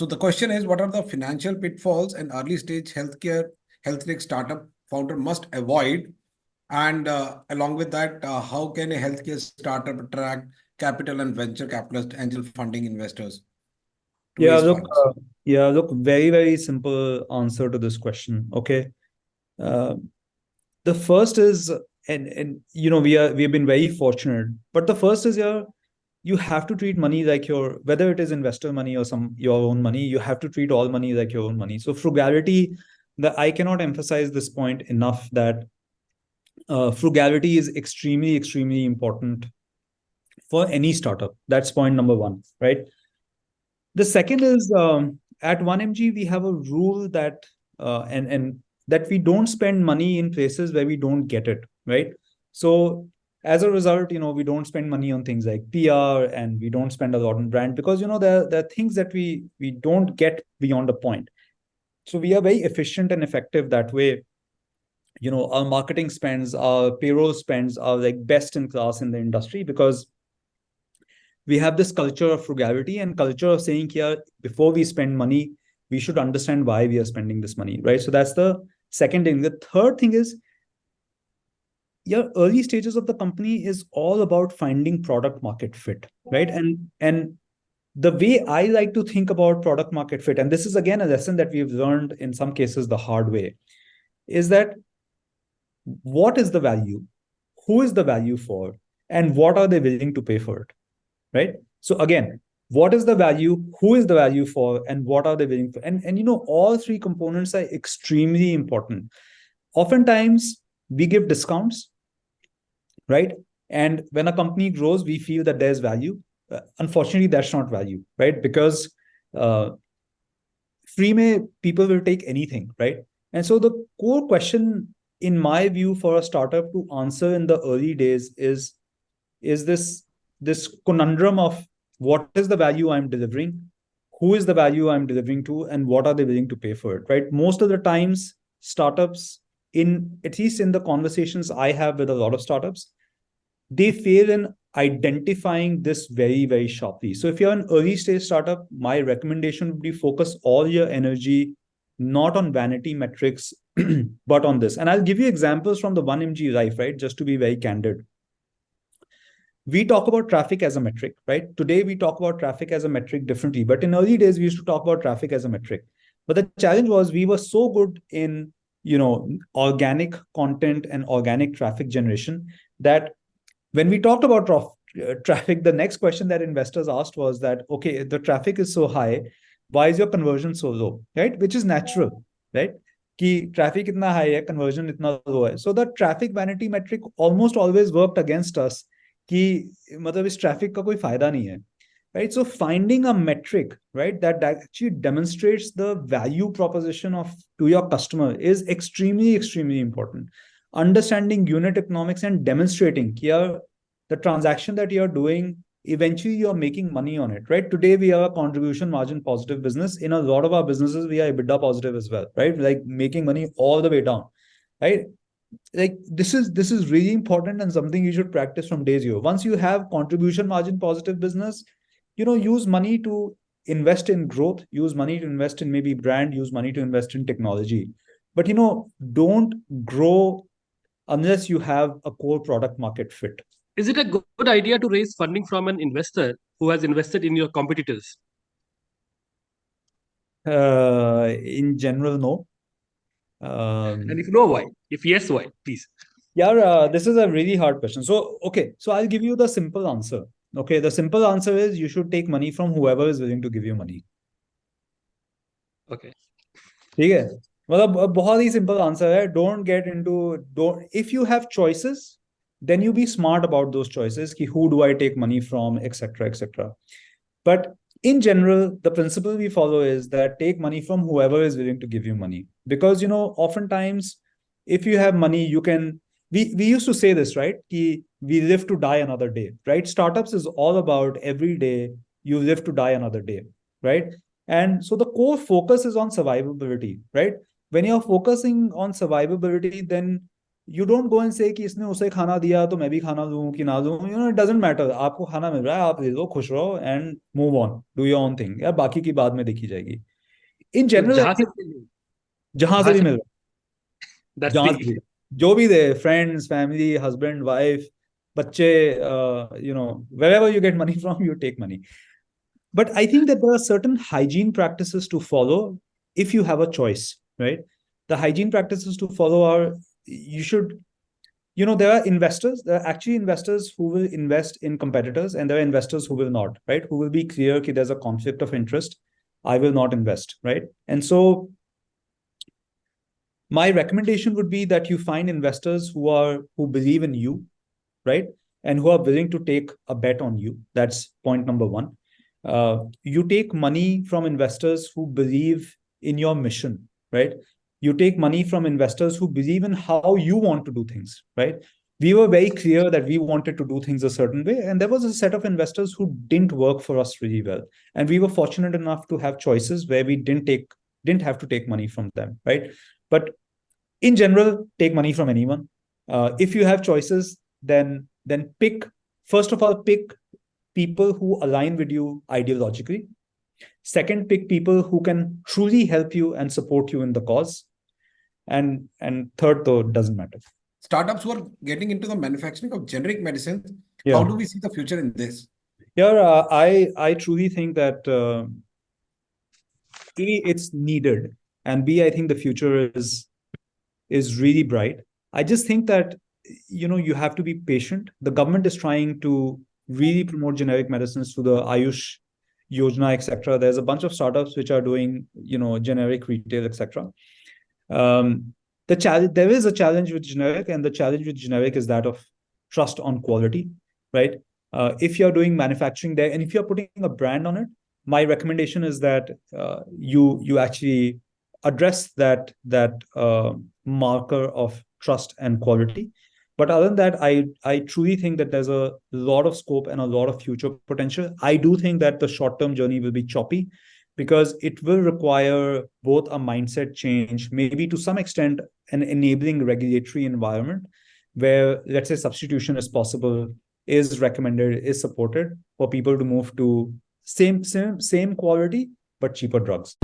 So the question is, what are the financial pitfalls an early stage health tech startup founder must avoid? And along with that, how can a healthcare startup attract capital and venture capitalist angel funding investors to Yeah, raise look, funds? very, very simple answer to this question. Okay. Uh, the first is, and we have been very fortunate, but the first is, you have to treat money like your, whether it is investor money or your own money, you have to treat all money like your own money. So frugality, I cannot emphasize this point enough, that frugality is extremely, extremely important for any startup. That's point number one, right? The second is, at 1mg we have a rule that, and that we don't spend money in places where we don't get it, right? So as a result, we don't spend money on things like PR, and we don't spend a lot on brand, because there are things that we don't get beyond a point. So we are very efficient and effective that way. Our marketing spends, our payroll spends are like best in class in the industry, because we have this culture of frugality and culture of saying, here, before we spend money, we should understand why we are spending this money, right? So that's the second thing. The third thing is, early stages of the company is all about finding product market fit, right? And the way I like to think about product market fit, and this is again a lesson that we've learned in some cases the hard way, is that what is the value, who is the value for, and what are they willing to pay for it, right? So again, what is the value, who is the value for, and what are they willing for? And all three components are extremely important. Oftentimes we give discounts, right? And when a company grows, we feel that there's value. Unfortunately, that's not value, right? Because free may people will take anything, right? And so the core question, in my view, for a startup to answer in the early days is this conundrum of, what is the value I'm delivering, who is the value I'm delivering to, and what are they willing to pay for it, right? Most of the times, startups, in at least in the conversations I have with a lot of startups, they fail in identifying this very, very sharply. So if you're an early stage startup, my recommendation would be, focus all your energy not on vanity metrics, but on this. And I'll give you examples from the 1mg life, right? Just to be very candid. We talk about traffic as a metric, right? Today we talk about traffic as a metric differently, but in early days we used to talk about traffic as a metric. But the challenge was, we were so good in organic content and organic traffic generation, that when we talked about traffic, the next question that investors asked was that, okay, the traffic is so high, why is your conversion so low, right? Which is natural, right? कि traffic itna high hai, conversion itna low hai. So the traffic vanity metric almost always worked against us, कि मतलब इस traffic का कोई फायदा नहीं है, right? So finding a metric, right, that actually demonstrates the value proposition of to your customer is extremely, extremely important. Understanding unit economics and demonstrating here, the transaction that you're doing, eventually you're making money on it, right? Today we are a contribution margin positive business. In a lot of our businesses, we are EBITDA positive as well, right? Like making money all the way down, right? Like this is really important and something you should practice from day zero. Once you have contribution margin positive business, use money to invest in growth, use money to invest in maybe brand, use money to invest in technology. But don't grow unless you have a core product market fit. Is it a good idea to raise funding from an investor who has invested in your competitors? In general, no. And if no, why? If yes, why? Please. Yeah, this is a really hard question. So, okay, so I'll give you the simple answer. Okay, the simple answer is, you should take money from whoever is willing to give you money. Okay. ठीक है, मतलब बहुत ही simple answer है. Don't get into, don't, if you have choices, then you be smart about those choices, कि who do I take money from, etc., etc. But in general, the principle we follow is that take money from whoever is willing to give you money. Because oftentimes, if you have money, you can, we used to say this, right? Ki we live to die another day, right? Startups is all about every day you live to die another day, right? And so the core focus is on survivability, right? When you're focusing on survivability, then you don't go and say कि इसने उसे खाना दिया तो मैं भी खाना दूं कि ना दूं, it doesn't matter, आपको खाना मिल रहा है, आप ले लो, खुश रहो and move on, do your own thing, यार बाकी की बाद में देखी जाएगी. In तो general, I जहां से think जहां से जहां भी से मिल रहा है, दैट्स जहां द से भी, जो भी दे, friends, family, husband, wife, बच्चे, wherever you get money from, you take money. But I think that there are certain hygiene practices to follow if you have a choice, right? The hygiene practices to follow are, you should, there are investors, there are actually investors who will invest in competitors, and there are investors who will not, right? Who will be clear that there's a conflict of interest. I will not invest, right? And so my recommendation would be that you find investors who believe in you, right? And who are willing to take a bet on you. That's point number one. You take money from investors who believe in your mission, right? You take money from investors who believe in how you want to do things, right? We were very clear that we wanted to do things a certain way, and there was a set of investors who didn't work for us really well. And we were fortunate enough to have choices where we didn't have to take money from them, right? But in general, take money from anyone. If you have choices, then pick, first of all, pick people who align with you ideologically. Second, pick people who can truly help you and support you in the cause. And third, though, doesn't matter. Startups who are getting into the manufacturing of generic medicines, how Yeah. do we see the future in this? Yeah, I truly think that A, it's needed, and B, I think the future is really bright. I just think that you have to be patient. The government is trying to really promote generic medicines through the Ayush Yojana, etc. There's a bunch of startups which are doing generic retail, etc. The challenge, there is a challenge with generic, and the challenge with generic is that of trust on quality, right? If you're doing manufacturing there, and if you're putting a brand on it, my recommendation is that you actually address that marker of trust and quality. But other than that, I truly think that there's a lot of scope and a lot of future potential. I do think that the short term journey will be choppy, because it will require both a mindset change, maybe to some extent an enabling regulatory environment where, let's say, substitution is possible, is recommended, is supported for people to move to same quality but cheaper drugs.